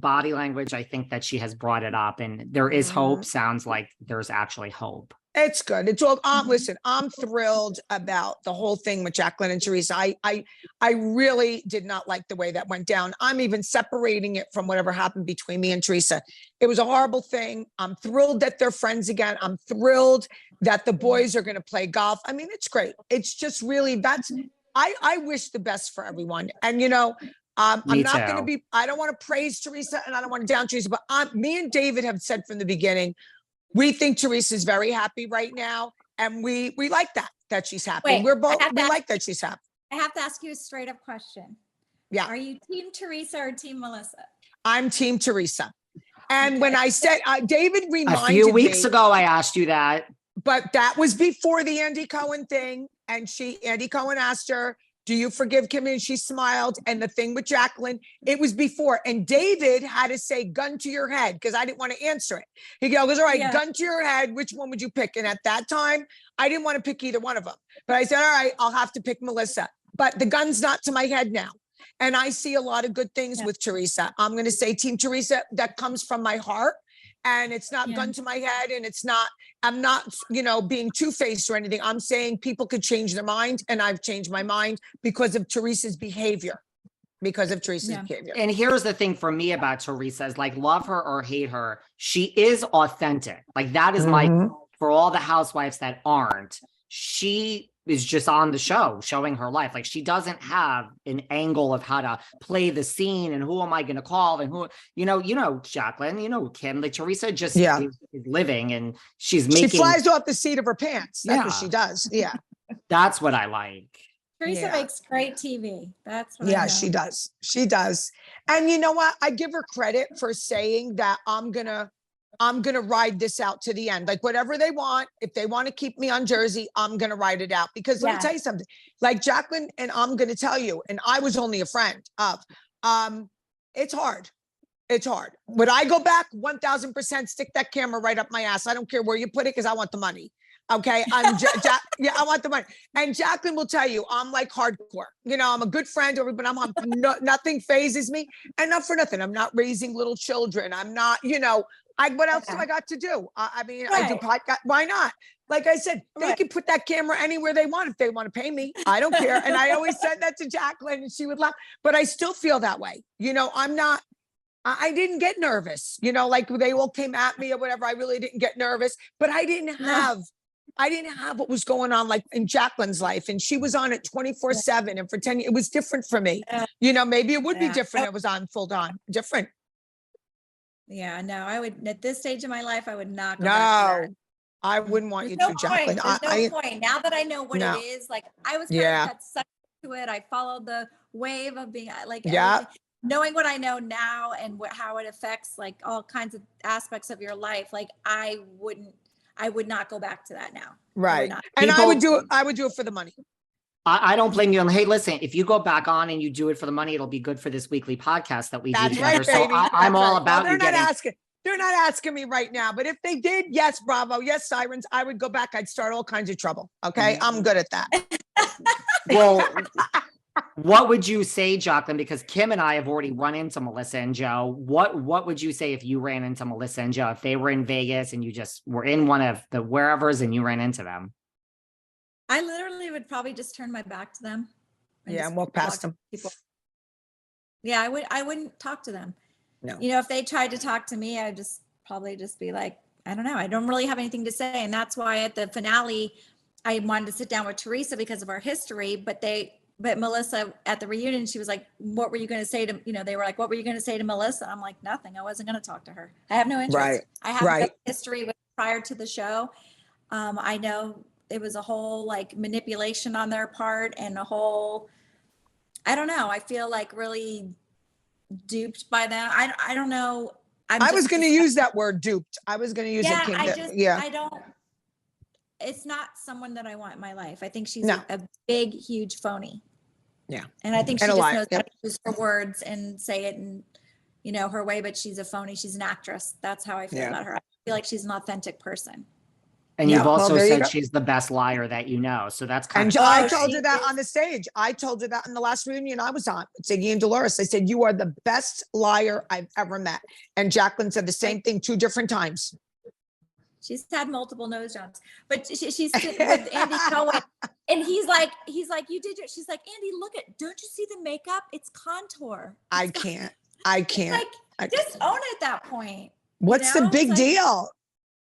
body language, I think that she has brought it up, and there is hope. Sounds like there's actually hope. It's good. It's all, listen, I'm thrilled about the whole thing with Jacqueline and Teresa. I really did not like the way that went down. I'm even separating it from whatever happened between me and Teresa. It was a horrible thing. I'm thrilled that they're friends again. I'm thrilled that the boys are going to play golf. I mean, it's great. It's just really, I wish the best for everyone. And, you know, I'm not going to be, I don't want to praise Teresa and I don't want to down Teresa, but me and David have said from the beginning, we think Teresa's very happy right now. And we like that she's happy. Wait, we like that she's happy. I have to ask you a straight up question. Yeah. Are you team Teresa or team Melissa? I'm team Teresa. And when I said, David reminded me. A few weeks ago, I asked you that. But that was before the Andy Cohen thing. And Andy Cohen asked her, do you forgive Kim? And she smiled. And the thing with Jacqueline, it was before. And David had to say gun to your head because I didn't want to answer it. He goes, all right, gun to your head. Which one would you pick? And at that time, I didn't want to pick either one of them. But I said, all right, I'll have to pick Melissa. But the gun's not to my head now. And I see a lot of good things with Teresa. I'm going to say team Teresa. That comes from my heart. And it's not gun to my head. And it's not, I'm not, you know, being two-faced or anything. I'm saying people could change their mind. And I've changed my mind because of Teresa's behavior. And here's the thing for me about Teresa is like, love her or hate her. She is authentic. Like that is my, for all the housewives that aren't, she is just on the show showing her life. Like she doesn't have an angle of how to play the scene and who am I going to call and who, you know, Jacqueline, you know, Kim, like Teresa just is living and she flies off the seat of her pants. That's what she does. Yeah. That's what I like. Teresa makes great TV. That's what I know. She does. She does. And you know what? I give her credit for saying that I'm going to ride this out to the end. Like whatever they want, if they want to keep me on Jersey, I'm going to ride it out. Because let me tell you something, like Jacqueline, and I'm going to tell you, and I was only a friend of, it's hard. It's hard. Would I go back 1000%, stick that camera right up my ass? I don't care where you put it because I want the money. Okay. I want the money. And Jacqueline will tell you, I'm like hardcore. You know, I'm a good friend, but nothing phases me. And not for nothing. I'm not raising little children. I'm not, you know, what else do I got to do? I mean, I do podcast. Why not? Like I said, they can put that camera anywhere they want if they want to pay me. I don't care. And I always said that to Jacqueline and she would laugh, but I still feel that way. You know, I didn't get nervous, you know, like they all came at me or whatever. I really didn't get nervous, but I didn't have what was going on like in Jacqueline's life. And she was on it 24/7. And for 10 years, it was different for me. You know, maybe it would be different. It was on full on different. Yeah, no, I would, at this stage of my life, I would not go back to that. I wouldn't want you to, Jacqueline. There's no point. Now that I know what it is, like I was kind of got sucked into it. I followed the wave of being like, knowing what I know now and how it affects like all kinds of aspects of your life. Like I would not go back to that now. Right. And I would do it for the money. I don't blame you. And hey, listen, if you go back on and you do it for the money, it'll be good for this weekly podcast that we do together. Right, so I'm all about you getting. They're not asking me right now, but if they did, yes, bravo. Yes, sirens, I would go back. I'd start all kinds of trouble. Okay. I'm good at that. Well, what would you say, Jacqueline? Because Kim and I have already run into Melissa and Joe. What would you say if you ran into Melissa and Joe, if they were in Vegas and you just were in one of the wherevers and you ran into them? I literally would probably just turn my back to them. And walk past them. People. Yeah, I wouldn't talk to them. No. You know, if they tried to talk to me, I'd probably be like, I don't know. I don't really have anything to say. And that's why at the finale, I wanted to sit down with Teresa because of our history, but Melissa at the reunion, she was like, what were you going to say to, you know, they were like, what were you going to say to Melissa? I'm like, nothing. I wasn't going to talk to her. I have no interest. Right. I have no history prior to the show. I know it was a whole like manipulation on their part and a whole, I don't know. I feel like really duped by them. I don't know. I was going to use that word duped. I was going to use it. It's not someone that I want in my life. I think she's a big, huge phony. Yeah. And I think she just knows how to use her words and say it in, you know, her way, but she's a phony. She's an actress. That's how I feel about her. I feel like she's an authentic person. And Yeah, you've well, also there you said go. she's the best liar that you know. So that's kind And of I Oh, told she her that is. on the stage. I told her that in the last reunion I was on with Ziggy and Dolores. I said, you are the best liar I've ever met. And Jacqueline said the same thing 2 different times. She's had multiple nose jobs, but she's sitting with Andy Cohen, and he's like, you did it. She's like, Andy, look at, don't you see the makeup? It's contour. I can't. I It's can't. like, just own it at that point. What's know? the It's big like- deal?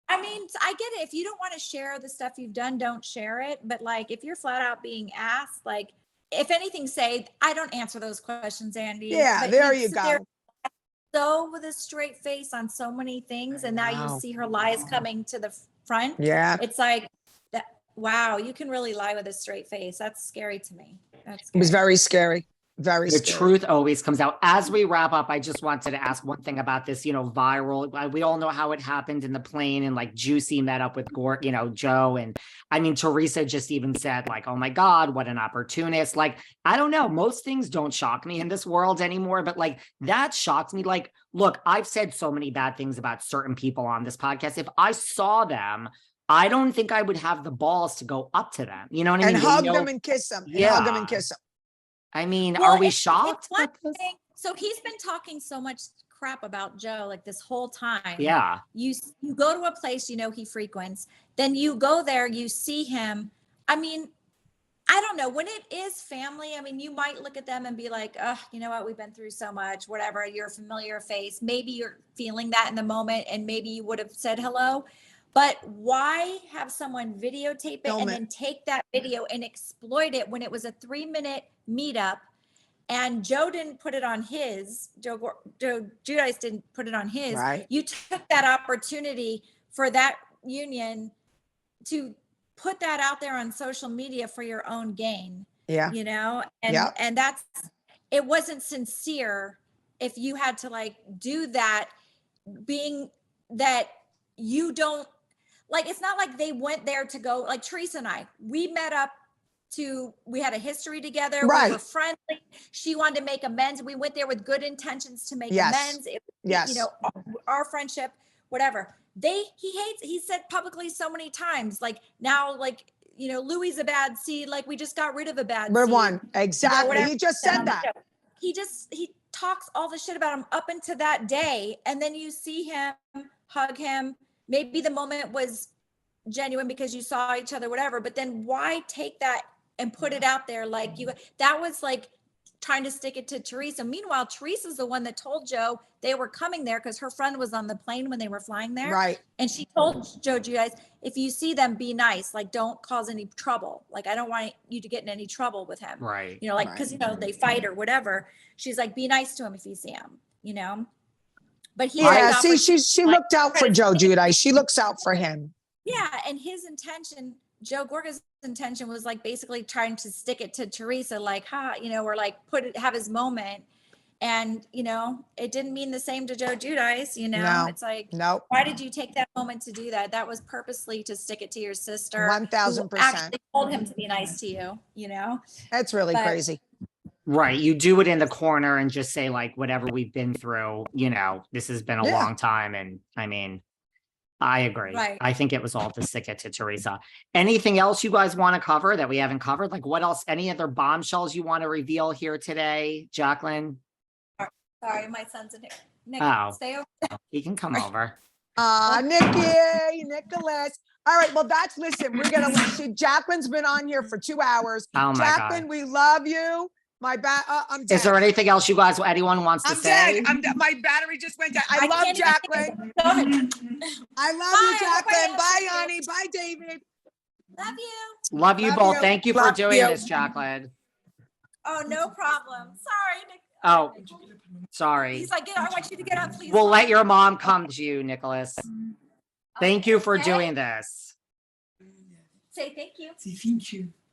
I mean, I get it. If you don't want to share the stuff you've done, don't share it. But like, if you're flat out being asked, like, if anything, say, I don't answer those questions, Andy. Yeah, But there he'd you sit go. there so with a straight face on so many things, and now you Wow. see her lies coming to the front. Yeah. It's like that. Wow, you can really lie with a straight face. That's scary to me. That's It was scary. very scary. Very the scary. truth always comes out. As we wrap up, I just wanted to ask one thing about this, viral. We all know how it happened in the plane, and like Juicy met up with Joe. And I mean, Teresa just even said like, oh my God, what an opportunist. Like, I don't know. Most things don't shock me in this world anymore, but like that shocked me. Like, look, I've said so many bad things about certain people on this podcast. If I saw them, I don't think I would have the balls to go up to them. You know what I mean? And They hug know- them and kiss them. And hug them Yeah. and kiss them. I mean, Well, are we it's shocked one about this? thing- So he's been talking so much crap about Joe like this whole time. Yeah. You go to a place he frequents, then you go there, you see him. I mean, I don't know, when it is family, I mean, you might look at them and be like, oh, you know what, we've been through so much, whatever, you're a familiar face. Maybe you're feeling that in the moment, and maybe you would have said hello. But why have someone videotape it Film and it. then take that video and exploit it when it was a 3-minute meetup? And Joe didn't put it on his, Joe Giudice didn't put it on his. Right. You took that opportunity for that union to put that out there on social media for your own gain, Yeah. and Yeah. and it wasn't sincere if you had to like do that, being that you don't like, it's not like they went there to go, like Teresa and we met up we had a history together. Right. We were friendly. She wanted to make amends. We went there with good intentions to make Yes. amends. Yes. Our friendship, whatever. He said publicly so many times, like now, like, Louis is a bad seed. Like we just got rid of a bad We're seed. one. Exactly. whatever. He just said that. He talks all the shit about him up into that day. And then you see him, hug him. Maybe the moment was genuine because you saw each other, whatever, but then why take that and put it out there? Like that was like trying to stick it to Teresa. Meanwhile, Teresa's the one that told Joe they were coming there because her friend was on the plane when they were flying there. Right. And she told Joe Giudice, if you see them, be nice. Like, don't cause any trouble. Like, I don't want you to get in any trouble with him. Right. Because, they fight or whatever. She's like, be nice to him if you see him, But he Yeah. See, she looked out for Joe Giudice. She looks out for him. Yeah. And his intention, Joe Gorga's intention was like basically trying to stick it to Teresa, like, or like have his moment. And, it didn't mean the same to Joe Giudice, No. It's like, Nope. why did you take that moment to do that? That was purposely to stick it to your sister. 1000%. who actually told him to be nice to you, That's really But- crazy. Right. You do it in the corner and just say like, whatever we've been through, this has been a Yeah. long time. And I mean, I agree. Right. I think it was all to stick it to Teresa. Anything else you guys want to cover that we haven't covered? Like what else, any other bombshells you want to reveal here today, Jacqueline? Sorry, my son's in here. Nick, Oh. stay over. He can come over. Nikki, Nicholas. All right. Well, listen, Jacqueline's been on here for 2 hours. Oh my Jacqueline, God. we love you. I'm dead. Is there anything else anyone wants to I'm say? dead. I'm dead. My battery just went down. I love can't even Jacqueline. think of it. I love Bye, you, Jacqueline. everybody. Bye, honey. Bye, David. Love you. Love you Love both. you. Thank you for Love doing you. this, Jacqueline. Oh, no problem. Sorry, Nick. Oh, sorry. He's like, I want you to get up, please. We'll Mom." let your mom come to you, Nicholas. Thank you for Okay. doing this. Say thank you. Say thank you.